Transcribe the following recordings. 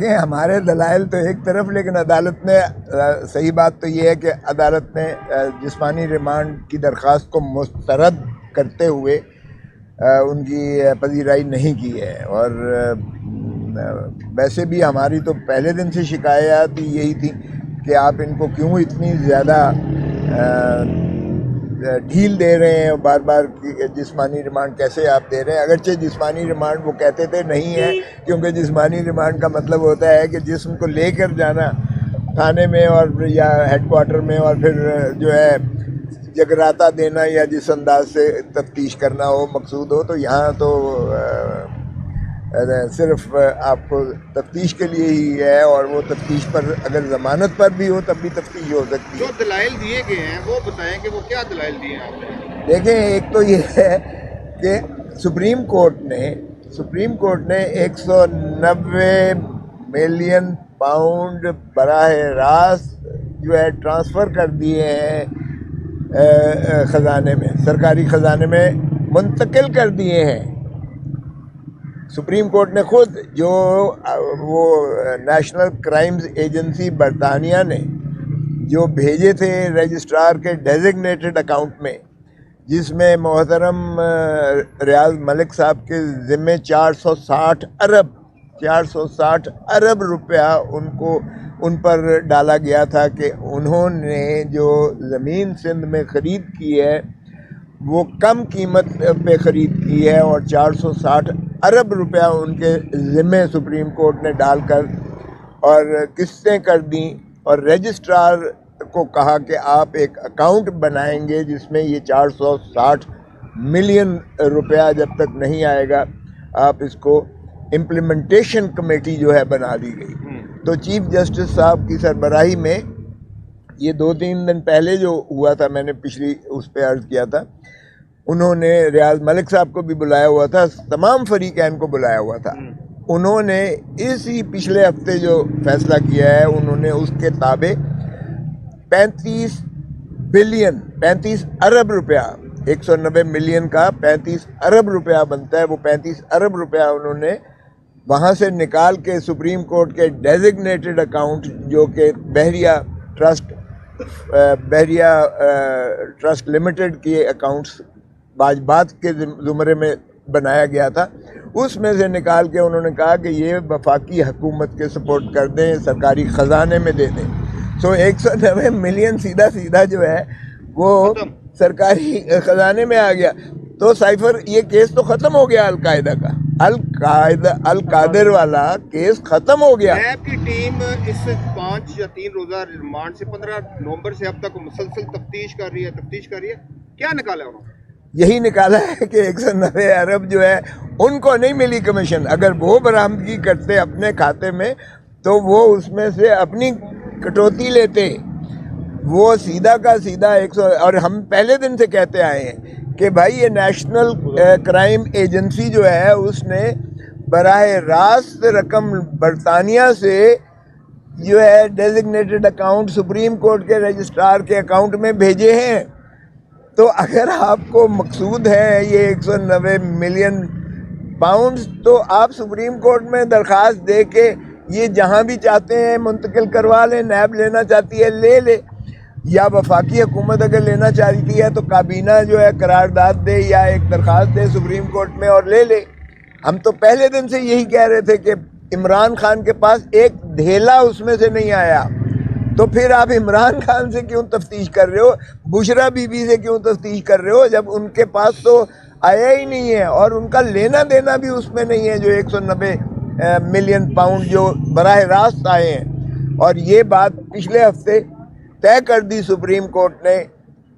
ہمارے دلائل تو ایک طرف، لیکن عدالت نے صحیح بات تو یہ ہے کہ عدالت نے جسمانی ریمانڈ کی درخواست کو مسترد کرتے ہوئے ان کی پذیرائی نہیں کی ہے، اور ویسے بھی ہماری تو پہلے دن سے شکایات یہی تھی کہ آپ ان کو کیوں اتنی زیادہ ڈھیل دے رہے ہیں، بار بار جسمانی ریمانڈ کیسے آپ دے رہے ہیں؟ اگرچہ جسمانی ریمانڈ وہ کہتے تھے نہیں ہے، کیونکہ جسمانی ریمانڈ کا مطلب ہوتا ہے کہ جسم کو لے کر جانا تھانے میں اور یا ہیڈ کوارٹر میں، اور پھر جو ہے جگراتا دینا یا جس انداز سے تفتیش کرنا ہو مقصود ہو، تو یہاں تو صرف آپ کو تفتیش کے لیے ہی ہے، اور وہ تفتیش پر اگر ضمانت پر بھی ہو تب بھی تفتیش ہو سکتی ہے۔ جو دلائل دیے گئے ہیں وہ بتائیں کہ وہ کیا دلائل دیے ہیں آپ نے؟ دیکھیں، ایک تو یہ ہے کہ سپریم کورٹ نے 190 ملین پاؤنڈ براہ راست جو ہے ٹرانسفر کر دیے ہیں خزانے میں، سرکاری خزانے میں منتقل کر دیے ہیں۔ سپریم کورٹ نے خود، جو وہ نیشنل کرائمز ایجنسی برطانیہ نے جو بھیجے تھے رجسٹرار کے ڈیزگنیٹڈ اکاؤنٹ میں، جس میں محترم ریاض ملک صاحب کے ذمے 460 ارب روپیہ ان پر ڈالا گیا تھا کہ انہوں نے جو زمین سندھ میں خرید کی ہے وہ کم قیمت پہ خرید کی ہے، اور 460 ارب روپیہ ان کے ذمے سپریم کورٹ نے ڈال کر اور قسطیں کر دیں، اور رجسٹرار کو کہا کہ آپ ایک اکاؤنٹ بنائیں گے جس میں یہ 460 ملین روپیہ جب تک نہیں آئے گا آپ اس کو امپلیمنٹیشن کمیٹی جو ہے بنا دی گئی۔ تو چیف جسٹس صاحب کی سربراہی میں یہ 2-3 دن پہلے جو ہوا تھا، میں نے پچھلی اس پہ عرض کیا تھا، انہوں نے ریاض ملک صاحب کو بھی بلایا ہوا تھا، تمام فریقین کو بلایا ہوا تھا۔ انہوں نے اسی پچھلے ہفتے جو فیصلہ کیا ہے، انہوں نے اس کے تابع 35 ارب روپیہ، 190 ملین کا 35 ارب روپیہ بنتا ہے، وہ 35 ارب روپیہ انہوں نے وہاں سے نکال کے سپریم کورٹ کے ڈیزگنیٹڈ اکاؤنٹ جو کہ بحریہ ٹرسٹ لمیٹڈ کے اکاؤنٹس واجبات کے زمرے میں بنایا گیا تھا، اس میں سے نکال کے انہوں نے کہا کہ یہ وفاقی حکومت کے سپورٹ کر دیں، سرکاری خزانے میں دے دیں۔ 190 ملین سیدھا جو ہے وہ سرکاری خزانے میں آ گیا۔ تو سائفر، یہ کیس تو ختم ہو گیا القاعدہ کا، القادر والا کیس ختم ہو گیا۔ نیب کی ٹیم اس 5 یا 3 روزہ ریمانڈ سے 15 نومبر سے اب تک مسلسل تفتیش کر رہی ہے۔ کیا نکالا انہوں نے؟ یہی نکالا ہے کہ 190 ارب جو ہے ان کو نہیں ملی کمیشن۔ اگر وہ برآمدگی کرتے اپنے کھاتے میں تو وہ اس میں سے اپنی کٹوتی لیتے، وہ سیدھا کا سیدھا 100۔ اور ہم پہلے دن سے کہتے آئے ہیں کہ بھائی یہ نیشنل کرائم ایجنسی جو ہے اس نے براہ راست رقم برطانیہ سے جو ہے ڈیزگنیٹڈ اکاؤنٹ سپریم کورٹ کے رجسٹرار کے اکاؤنٹ میں بھیجے ہیں۔ تو اگر آپ کو مقصود ہے یہ 190 ملین پاؤنڈز، تو آپ سپریم کورٹ میں درخواست دے کے یہ جہاں بھی چاہتے ہیں منتقل کروا لیں۔ نیب لینا چاہتی ہے لے لے، یا وفاقی حکومت اگر لینا چاہتی ہے تو کابینہ جو ہے قرارداد دے یا ایک درخواست دے سپریم کورٹ میں اور لے لے۔ ہم تو پہلے دن سے یہی کہہ رہے تھے کہ عمران خان کے پاس ایک دھیلا اس میں سے نہیں آیا، تو پھر آپ عمران خان سے کیوں تفتیش کر رہے ہو، بشرا بی بی سے کیوں تفتیش کر رہے ہو، جب ان کے پاس تو آیا ہی نہیں ہے، اور ان کا لینا دینا بھی اس میں نہیں ہے جو 190 ملین پاؤنڈ جو براہ راست آئے ہیں۔ اور یہ بات پچھلے ہفتے طے کر دی سپریم کورٹ نے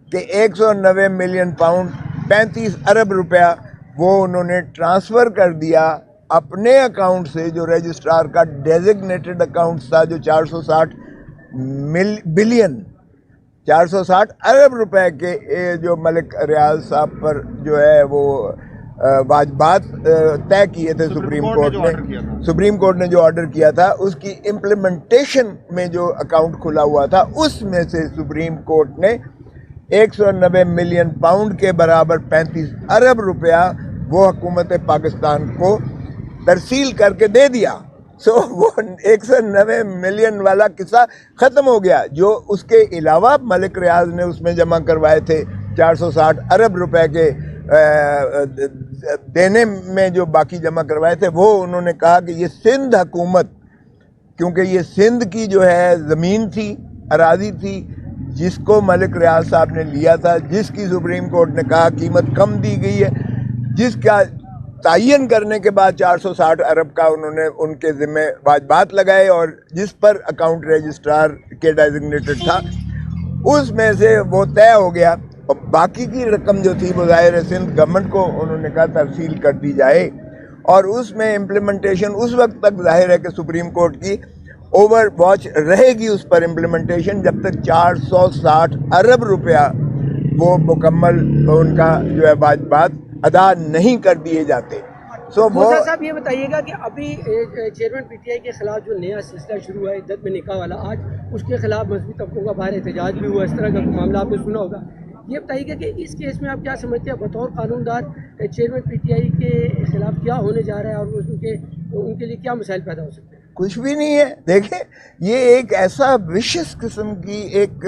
کہ 190 ملین پاؤنڈ 35 ارب روپیہ وہ انہوں نے ٹرانسفر کر دیا اپنے اکاؤنٹ سے، جو رجسٹرار کا ڈیزگنیٹڈ اکاؤنٹ تھا، جو 460 ارب روپے کے جو ملک ریاض صاحب پر جو ہے وہ واجبات طے کیے تھے سپریم کورٹ نے جو آرڈر کیا تھا، اس کی امپلیمنٹیشن میں جو اکاؤنٹ کھلا ہوا تھا اس میں سے سپریم کورٹ نے 190 ملین پاؤنڈ کے برابر 35 ارب روپیہ وہ حکومت پاکستان کو ترسیل کر کے دے دیا۔ سو وہ 190 ملین والا قصہ ختم ہو گیا. جو اس کے علاوہ ملک ریاض نے اس میں جمع کروائے تھے 460 ارب روپے کے دینے میں جو باقی جمع کروائے تھے، وہ انہوں نے کہا کہ یہ سندھ حکومت، کیونکہ یہ سندھ کی جو ہے زمین تھی، اراضی تھی، جس کو ملک ریاض صاحب نے لیا تھا، جس کی سپریم کورٹ نے کہا قیمت کم دی گئی ہے، جس کا تعین کرنے کے بعد 460 ارب کا انہوں نے ان کے ذمہ واجبات لگائے، اور جس پر اکاؤنٹ رجسٹرار کے ڈیزگنیٹڈ تھا، اس میں سے وہ طے ہو گیا. اور باقی کی رقم جو تھی وہ ظاہر ہے سندھ گورنمنٹ کو انہوں نے کہا ترسیل کر دی جائے، اور اس میں امپلیمنٹیشن اس وقت تک ظاہر ہے کہ سپریم کورٹ کی اوور واچ رہے گی اس پر امپلیمنٹیشن، جب تک 460 ارب روپیہ وہ مکمل ان کا جو ہے واجبات ادا نہیں کر دیے جاتے. سو وہ صاحب یہ بتائیے گا کہ ابھی چیئرمین پی ٹی آئی کے خلاف جو نیا سلسلہ شروع ہوا ہے عدت میں نکاح والا، آج اس کے خلاف مذہبی طبقوں کا باہر احتجاج بھی ہوا، اس طرح کا معاملہ آپ نے سنا ہوگا. یہ بتائیے گا کہ اس کیس میں آپ کیا سمجھتے ہیں بطور قانون دار چیئرمین پی ٹی آئی کے خلاف کیا ہونے جا رہا ہے، اور ان کے لیے کیا مسائل پیدا ہو سکتے ہیں؟ کچھ بھی نہیں ہے. دیکھیں یہ ایک ایسا وشس قسم کی ایک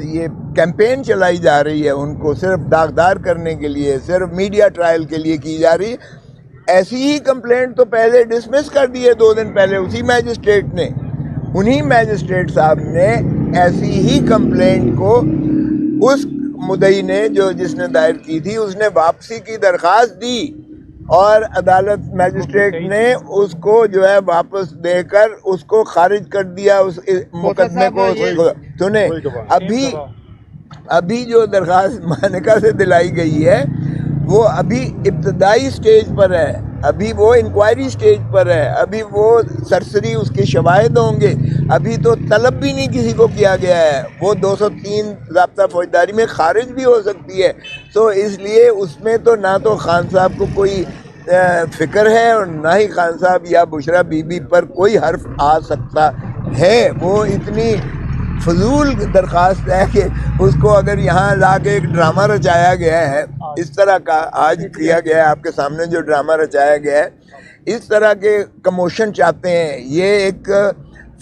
یہ کیمپین چلائی جا رہی ہے، ان کو صرف داغدار کرنے کے لیے، صرف میڈیا ٹرائل کے لیے کی جا رہی ہے. ایسی ہی کمپلینٹ تو پہلے ڈسمس کر دی ہے 2 دن پہلے اسی میجسٹریٹ نے. انہی میجسٹریٹ صاحب نے ایسی ہی کمپلینٹ کو اس مدعی نے جس نے دائر کی تھی، اس نے واپسی کی درخواست دی، اور عدالت میجسٹریٹ نے اس کو جو ہے واپس دے کر اس کو خارج کر دیا اس مقدمے کو. سنیں، ابھی جو درخواست مانیکا سے دلائی گئی ہے وہ ابھی ابتدائی سٹیج پر ہے، ابھی وہ انکوائری سٹیج پر ہے، ابھی وہ سرسری اس کے شواہد ہوں گے، ابھی تو طلب بھی نہیں کسی کو کیا گیا ہے. وہ 203 ضابطہ فوجداری میں خارج بھی ہو سکتی ہے. تو اس لیے اس میں تو نہ تو خان صاحب کو کوئی فکر ہے، اور نہ ہی خان صاحب یا بشرا بی بی پر کوئی حرف آ سکتا ہے. وہ اتنی فضول درخواست ہے کہ اس کو اگر یہاں لا کے ایک ڈرامہ رچایا گیا ہے، اس طرح کا آج کیا گیا ہے آپ کے سامنے جو ڈرامہ رچایا گیا ہے، اس طرح کے کموشن چاہتے ہیں، یہ ایک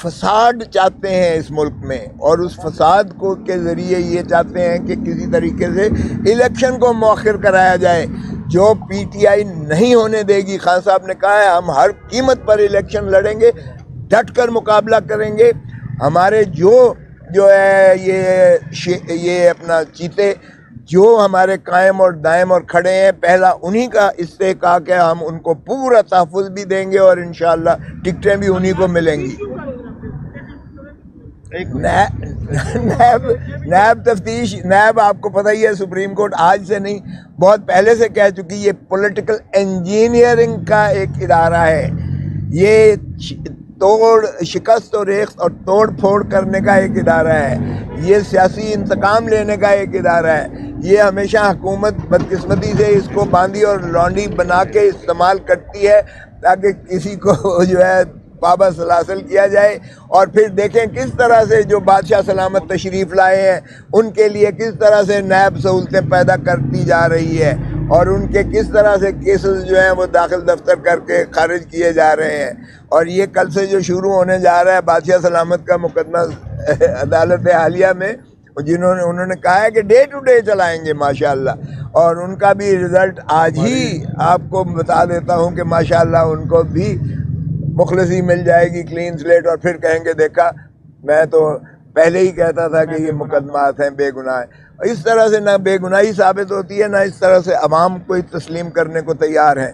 فساد چاہتے ہیں اس ملک میں، اور اس فساد کو کے ذریعے یہ چاہتے ہیں کہ کسی طریقے سے الیکشن کو مؤخر کرایا جائے، جو پی ٹی آئی نہیں ہونے دے گی. خان صاحب نے کہا ہے ہم ہر قیمت پر الیکشن لڑیں گے، ڈٹ کر مقابلہ کریں گے. ہمارے جو ہے یہ اپنا چیتے جو ہمارے قائم اور دائم اور کھڑے ہیں، پہلا انہی کا استحقاق ہے، ہم ان کو پورا تحفظ بھی دیں گے، اور انشاءاللہ ٹکٹیں بھی انہی کو ملیں گی. نیب تفتیش، نیب آپ کو پتہ ہی ہے سپریم کورٹ آج سے نہیں بہت پہلے سے کہہ چکی، یہ پولیٹیکل انجینئرنگ کا ایک ادارہ ہے. یہ شکست و ریخت اور توڑ پھوڑ کرنے کا ایک ادارہ ہے. یہ سیاسی انتقام لینے کا ایک ادارہ ہے. یہ ہمیشہ حکومت بدقسمتی سے اس کو باندھی اور لانڈی بنا کے استعمال کرتی ہے تاکہ کسی کو جو ہے پابا سلاسل کیا جائے. اور پھر دیکھیں کس طرح سے جو بادشاہ سلامت تشریف لائے ہیں ان کے لیے کس طرح سے نیب سہولتیں پیدا کرتی جا رہی ہے، اور ان کے کس طرح سے کیسز جو ہیں وہ داخل دفتر کر کے خارج کیے جا رہے ہیں. اور یہ کل سے جو شروع ہونے جا رہا ہے بادشاہ سلامت کا مقدمہ عدالت عالیہ میں، انہوں نے کہا ہے کہ ڈے ٹو ڈے چلائیں گے ماشاءاللہ، اور ان کا بھی رزلٹ آج ہی آپ کو بتا دیتا ہوں کہ ماشاءاللہ ان کو بھی مخلصی مل جائے گی، کلین سلیٹ، اور پھر کہیں گے دیکھا میں تو پہلے ہی کہتا تھا کہ یہ مقدمات ہیں بے گناہ. اس طرح سے نہ بے گناہی ثابت ہوتی ہے، نہ اس طرح سے عوام کو تسلیم کرنے کو تیار ہیں.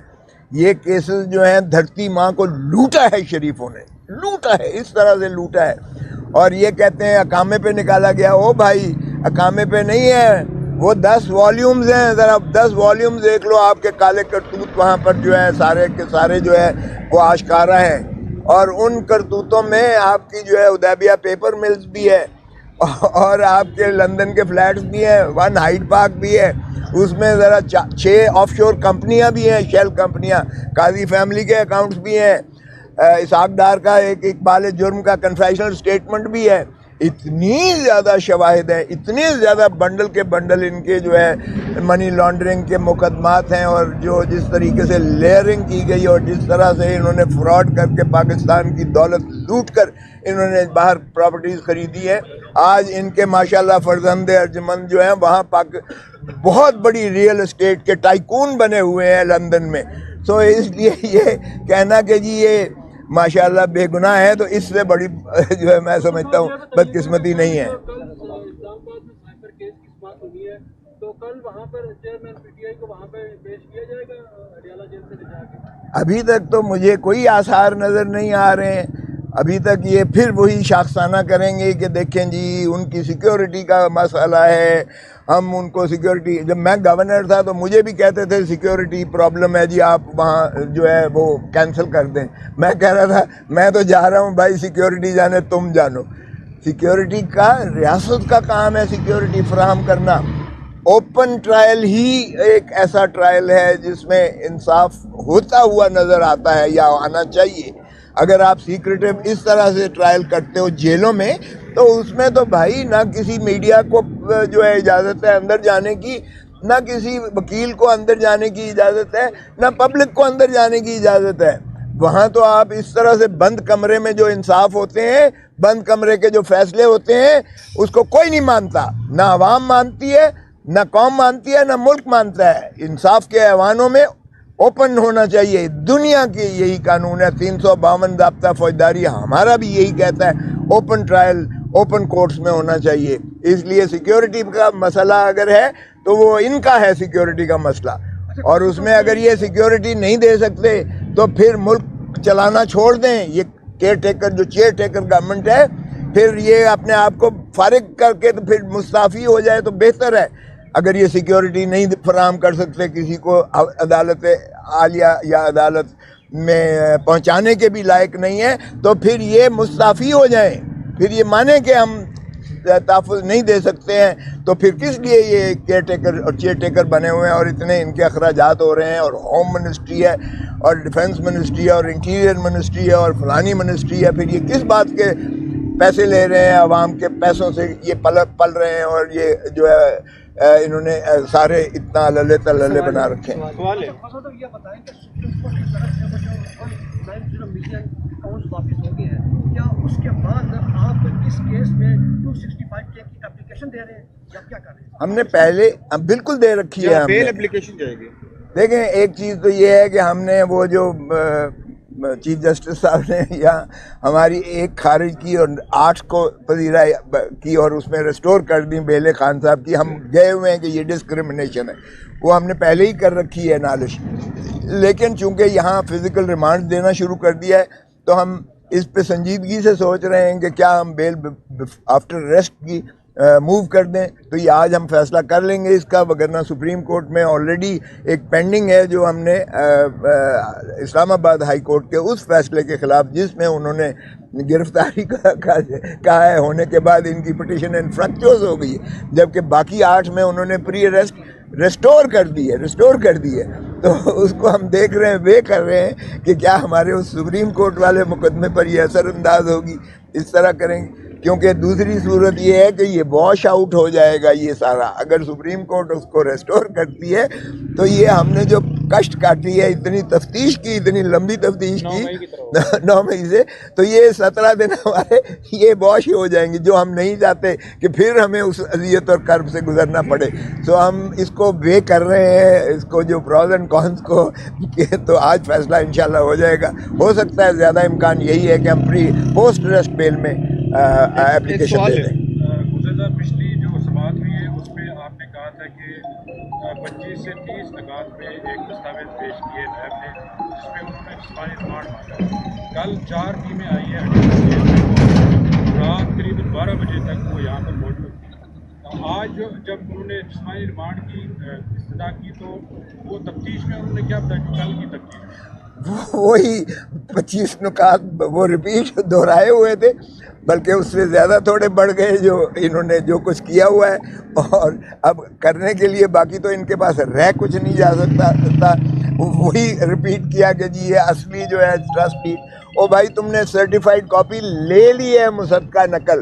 یہ کیسز جو ہیں دھرتی ماں کو لوٹا ہے، شریفوں نے لوٹا ہے، اس طرح سے لوٹا ہے. اور یہ کہتے ہیں اقامے پہ نکالا گیا. او بھائی اقامے پہ نہیں ہے، وہ 10 والیومز ہیں. ذرا 10 والیومز دیکھ لو، آپ کے کالے کرتوت وہاں پر جو ہے سارے کے سارے جو ہے وہ آشکارا ہیں. اور ان کرتوتوں میں آپ کی جو ہے حدیبیہ پیپر ملز بھی ہے، اور آپ کے لندن کے فلیٹس بھی ہیں، 1 ہائیڈ پارک بھی ہے. اس میں ذرا 6 آف شور کمپنیاں بھی ہیں، شیل کمپنیاں. قاضی فیملی کے اکاؤنٹس بھی ہیں. اسحاق ڈار کا ایک اقبال جرم کا کنفیشنل سٹیٹمنٹ بھی ہے. اتنی زیادہ شواہد ہیں, اتنے زیادہ بنڈل کے بنڈل ان کے جو ہے منی لانڈرنگ کے مقدمات ہیں, اور جو جس طریقے سے لیئرنگ کی گئی اور جس طرح سے انہوں نے فراڈ کر کے پاکستان کی دولت لوٹ کر انہوں نے باہر پراپرٹیز خریدی ہے. آج ان کے ماشاءاللہ فرزند ارجمند جو ہیں وہاں بہت بڑی ریئل اسٹیٹ کے ٹائکون بنے ہوئے ہیں لندن میں. سو اس لیے یہ کہنا کہ جی یہ ماشاءاللہ بے گناہ ہے, تو اس سے بڑی جو ہے میں سمجھتا ہوں بدقسمتی نہیں ہے. تو کل وہاں پر چیئرمین پی ٹی آئی کو وہاں پہ پیش کیا جائے گا اڈیالہ جیل سے لے جا کے؟ ابھی تک تو مجھے کوئی آثار نظر نہیں آ رہے ہیں. ابھی تک یہ پھر وہی شاخسانہ کریں گے کہ دیکھیں جی ان کی سیکیورٹی کا مسئلہ ہے, ہم ان کو سیکیورٹی, جب میں گورنر تھا تو مجھے بھی کہتے تھے سیکیورٹی پرابلم ہے جی آپ وہاں جو ہے وہ کینسل کر دیں. میں کہہ رہا تھا میں تو جا رہا ہوں بھائی, سیکیورٹی جانے تم جانو. سیکیورٹی کا ریاست کا کام ہے سیکیورٹی فراہم کرنا. اوپن ٹرائل ہی ایک ایسا ٹرائل ہے جس میں انصاف ہوتا ہوا نظر آتا ہے یا آنا چاہیے. اگر آپ سیکریٹو اس طرح سے ٹرائل کرتے ہو جیلوں میں, تو اس میں تو بھائی نہ کسی میڈیا کو جو ہے اجازت ہے اندر جانے کی, نہ کسی وکیل کو اندر جانے کی اجازت ہے, نہ پبلک کو اندر جانے کی اجازت ہے. وہاں تو آپ اس طرح سے بند کمرے میں جو انصاف ہوتے ہیں, بند کمرے کے جو فیصلے ہوتے ہیں, اس کو کوئی نہیں مانتا. نہ عوام مانتی ہے, نہ قوم مانتی ہے, نہ ملک مانتا ہے. انصاف کے ایوانوں میں اوپن ہونا چاہیے. دنیا کے یہی قانون ہے, 352 ضابطہ فوجداری ہمارا بھی یہی کہتا ہے, اوپن ٹرائل اوپن کورٹس میں ہونا چاہیے. اس لیے سیکیورٹی کا مسئلہ اگر ہے تو وہ ان کا ہے سیکیورٹی کا مسئلہ, اور اس میں اگر یہ سیکیورٹی نہیں دے سکتے تو پھر ملک چلانا چھوڑ دیں. یہ کیئر ٹیکر جو چیئر ٹیکر گورنمنٹ ہے, پھر یہ اپنے آپ کو فارغ کر کے تو پھر مستعفی ہو جائے تو بہتر ہے. اگر یہ سیکیورٹی نہیں فراہم کر سکتے کسی کو, عدالت عالیہ یا عدالت میں پہنچانے کے بھی لائق نہیں ہے, تو پھر یہ مستعفی ہو جائیں. پھر یہ مانیں کہ ہم تحفظ نہیں دے سکتے ہیں, تو پھر کس لیے یہ کیئر ٹیکر اور چیئر ٹیکر بنے ہوئے ہیں, اور اتنے ان کے اخراجات ہو رہے ہیں, اور ہوم منسٹری ہے, اور ڈیفنس منسٹری ہے, اور انٹیریئر منسٹری ہے, اور فلانی منسٹری ہے. پھر یہ کس بات کے پیسے لے رہے ہیں, عوام کے پیسوں سے یہ پل رہے ہیں, اور یہ جو ہے انہوں نے سارے اتنا للے تللے بنا رکھے ہیں. سوال ہے یہ بتائیں کہ سپریم کورٹ کی طرف سے وہ جو ملین اکاؤنٹ واپس ہو گئے ہیں, کیا اس کے بعد آپ اس کیس میں 265 کی اپلیکیشن دے رہے ہیں یا کیا کر رہے ہیں؟ ہم نے پہلے بالکل دے رکھی ہے. بیل اپلیکیشن جائے گی. دیکھیں ایک چیز تو یہ ہے کہ ہم نے وہ جو چیف جسٹس صاحب نے یا ہماری ایک خارج کی اور 8 کو پذیرہ کی, اور اس میں ریسٹور کر دی بیل خان صاحب کی. ہم گئے ہوئے ہیں کہ یہ ڈسکرمنیشن ہے, وہ ہم نے پہلے ہی کر رکھی ہے نالش. لیکن چونکہ یہاں فزیکل ریمانڈ دینا شروع کر دیا ہے, تو ہم اس پہ سنجیدگی سے سوچ رہے ہیں کہ کیا ہم بیل آفٹر ریسٹ کی موو کر دیں. تو یہ آج ہم فیصلہ کر لیں گے اس کا, وگرنہ سپریم کورٹ میں آلریڈی ایک پینڈنگ ہے جو ہم نے اسلام آباد ہائی کورٹ کے اس فیصلے کے خلاف, جس میں انہوں نے گرفتاری کہا ہے, ہونے کے بعد ان کی پٹیشن انفرکچوز ہو گئی ہے, جبکہ باقی 8 میں انہوں نے پری اریسٹ ریسٹور کر دی ہے. تو اس کو ہم دیکھ رہے ہیں, وے کر رہے ہیں کہ کیا ہمارے اس سپریم کورٹ والے مقدمے پر یہ اثر انداز ہوگی. اس طرح کریں گے, کیونکہ دوسری صورت یہ ہے کہ یہ واش آؤٹ ہو جائے گا یہ سارا. اگر سپریم کورٹ اس کو ریسٹور کرتی ہے تو یہ ہم نے جو کشٹ کاٹی ہے, اتنی تفتیش کی, اتنی لمبی تفتیش کی 9 مئی سے, تو یہ 17 دن ہمارے یہ واش ہو جائیں گے, جو ہم نہیں چاہتے کہ پھر ہمیں اس اذیت اور کرب سے گزرنا پڑے. سو ہم اس کو وے کر رہے ہیں, اس کو جو پروز اینڈ کونس کو, تو آج فیصلہ انشاءاللہ ہو جائے گا. ہو سکتا ہے زیادہ امکان یہی ہے کہ ہم پوسٹ ریسٹ بیل میں اپلیکیشن دے دیں. گزشتہ پچھلی جو سماعت ہوئی ہے اس میں آپ نے کہا تھا کہ 25 سے 30 نکات میں ایک دستاویز پیش کیے نیب نے, جس میں انہوں نے جسمانی ریمانڈ مانگا. کل 4 ٹیمیں آئی ہیں, رات قریب 12 بجے تک وہ یہاں پر موجود تھی. آج جب انہوں نے جسمانی ریمانڈ کی استدعا کی تو وہ تفتیش میں انہوں نے کیا بتایا کہ کل کی تفتیش وہی 25 نکات وہ ریپیٹ دہرائے ہوئے تھے, بلکہ اس سے زیادہ تھوڑے بڑھ گئے جو انہوں نے جو کچھ کیا ہوا ہے, اور اب کرنے کے لیے باقی تو ان کے پاس رہ کچھ نہیں جا سکتا. وہی ریپیٹ کیا کہ جی یہ اصلی جو ہے ٹرسٹ ڈیڈ, او بھائی تم نے سرٹیفائڈ کاپی لے لی ہے, مصدقہ نقل,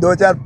2 4